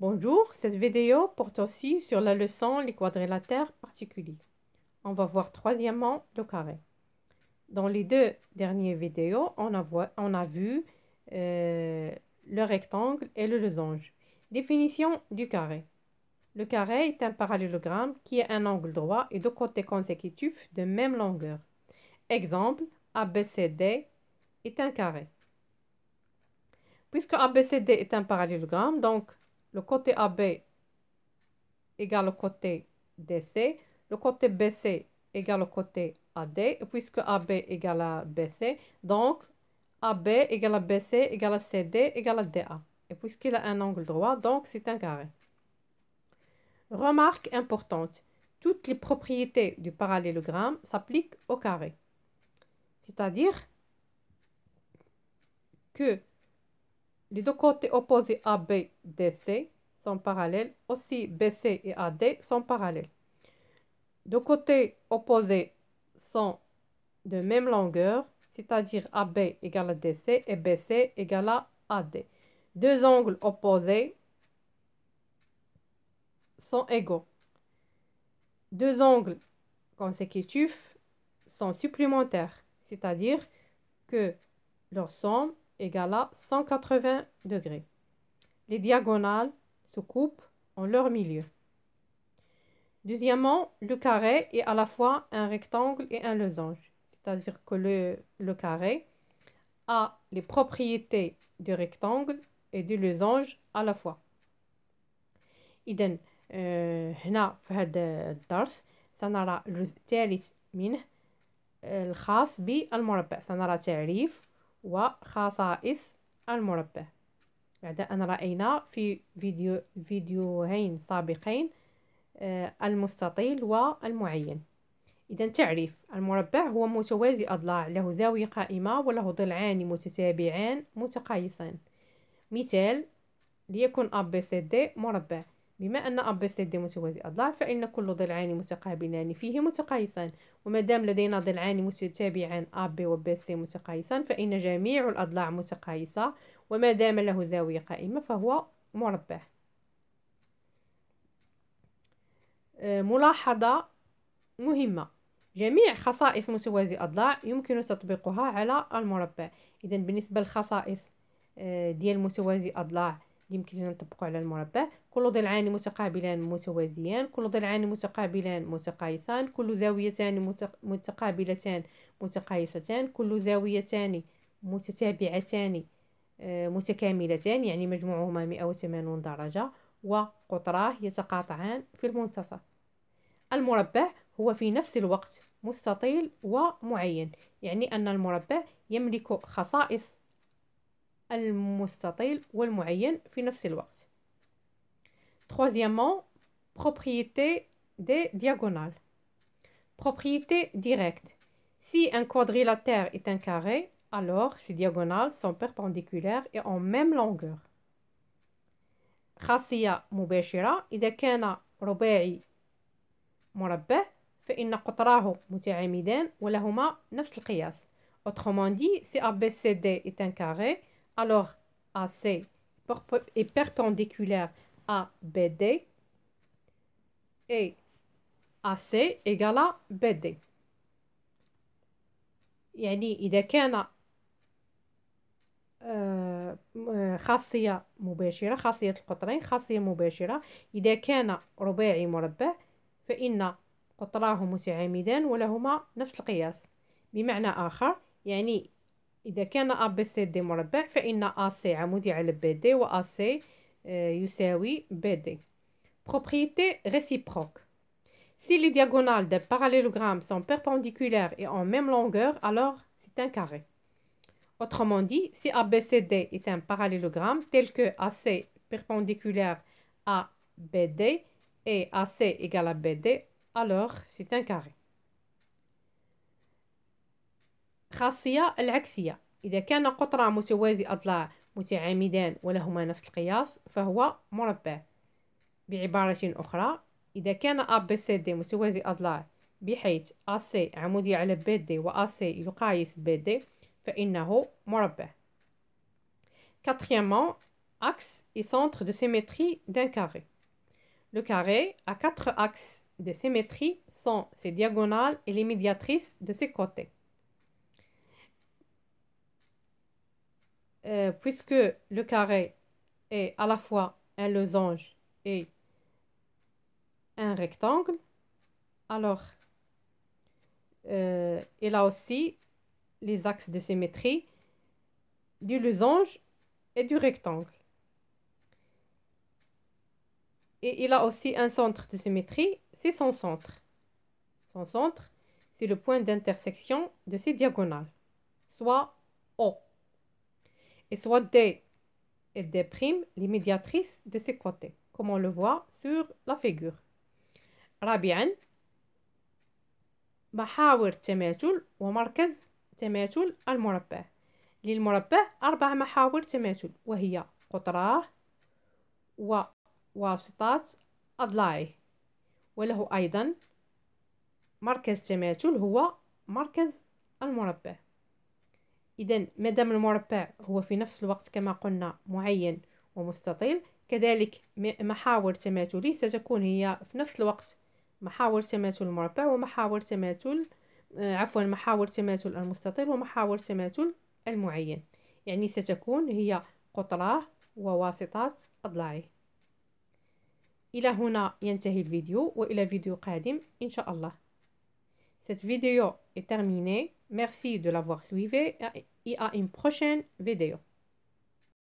Bonjour, cette vidéo porte aussi sur la leçon les quadrilatères particuliers. On va voir troisièmement le carré. Dans les deux dernières vidéos, on a vu le rectangle et le losange. Définition du carré. Le carré est un parallélogramme qui a un angle droit et deux côtés consécutifs de même longueur. Exemple, ABCD est un carré. Puisque ABCD est un parallélogramme, donc le côté AB égale le côté DC, le côté BC égale le côté AD, et puisque AB égale à BC, donc AB égale à BC égale à CD égale à DA. Et puisqu'il a un angle droit, donc c'est un carré. Remarque importante, toutes les propriétés du parallélogramme s'appliquent au carré. C'est-à-dire que les deux côtés opposés AB, DC sont parallèles, aussi BC et AD sont parallèles. Deux côtés opposés sont de même longueur, c'est-à-dire AB égale à DC et BC égale à AD. Deux angles opposés sont égaux. Deux angles consécutifs sont supplémentaires, c'est-à-dire que leur somme égale à 180 degrés. Les diagonales se coupent en leur milieu. Deuxièmement, le carré est à la fois un rectangle et un losange. C'est-à-dire que le carré a les propriétés du rectangle et du losange à la fois. إذن هنا في هذا الدرس سنرى الجزء الثالث منه الخاص بالمربع. سنرى تعريف وخصائص المربع بعد أن رأينا في فيديوهين سابقين المستطيل والمعين. إذا تعريف المربع هو متوازي أضلاع له زاوية قائمة وله ضلعان متتابعان متقايسان. مثال ليكن ABCD مربع. بما أن ABCD متوازي أضلاع فإن كل ضلعان متقابلان فيه متقايسان، وما دام لدينا ضلعان متتابعان AB و BC متقايسان فإن جميع الأضلاع متقايسة، وما دام له زاوية قائمة فهو مربع. ملاحظة مهمة: جميع خصائص متوازي أضلاع يمكن تطبيقها على المربع. إذا بالنسبة للخصائص ديال متوازي أضلاع يمكن نطبقه على المربع: كل ضلعان متقابلان متوازيان، كل ضلعان متقابلان متقايسان، كل زاويتان متقابلتان متقايستان، كل زاويتان متتابعتان متكاملتان يعني مجموعهما 180 درجة، وقطراه يتقاطعان في المنتصف. المربع هو في نفس الوقت مستطيل ومعين، يعني أن المربع يملك خصائص المستطيل والمعين في نفس الوقت. Troisièmement, propriété des diagonales. Propriété directe. Si un quadrilatère est un carré, alors ses diagonales sont perpendiculaires et en même longueur. خاصية مباشرة: إذا كان رباعي مربع فإن قطراه متعامدان ولهما نفس القياس. Autrement dit, si ABCD est un carré, alors AC est perpendiculaire à BD et AC égale à BD. يعني إذا كان خاصية مباشرة، خاصية القطرين خاصية مباشرة: إذا كان رباعي مربع فإن قطراه متعامدان ولهما نفس القياس. بمعنى آخر، يعني إذا كان ABCD مربع فإن AC عمودي على BD و AC يساوي BD. Propriété réciproque. Si les diagonales d'un parallélogramme sont perpendiculaires et en même longueur, alors c'est un carré. Autrement dit, si ABCD est un parallélogramme tel que AC perpendiculaire à BD et AC égale à BD, alors c'est un carré. خاصية العكسية: إذا كان قطر متوازي أضلاع متعامدان ولهما نفس القياس فهو مربع. بعبارة أخرى، إذا كان ABCD متوازي أضلاع بحيث AC عمودي على BD و AC يقايس BD فإنه مربع. Quatrièmement, axes et centres de symétrie d'un carré. Le carré a 4 axes de symétrie sont ses diagonales et les médiatrices de ses côtés. Puisque le carré est à la fois un losange et un rectangle, alors il a aussi les axes de symétrie du losange et du rectangle. Et il a aussi un centre de symétrie, c'est son centre. Son centre, c'est le point d'intersection de ses diagonales, soit O. Et soit D et D', les médiatrices de ses côtés, comme on le voit sur la figure. رابعا محاور تماثل ومركز تماثل المربع. للمربع 4 محاور تماثل وهي قطراه وواسطات أضلاعه، وله أيضا مركز تماثل هو مركز المربع. إذن مادام المربع هو في نفس الوقت كما قلنا معين ومستطيل، كذلك محاور تماثله ستكون هي في نفس الوقت محاور تماثل المربع ومحاور تماثل محاور تماثل المستطيل ومحاور تماثل المعين، يعني ستكون هي قطراه وواسطات أضلاعه. إلى هنا ينتهي الفيديو، وإلى فيديو قادم إن شاء الله. Cette vidéo est terminée. Merci de l'avoir suivi et à une prochaine vidéo.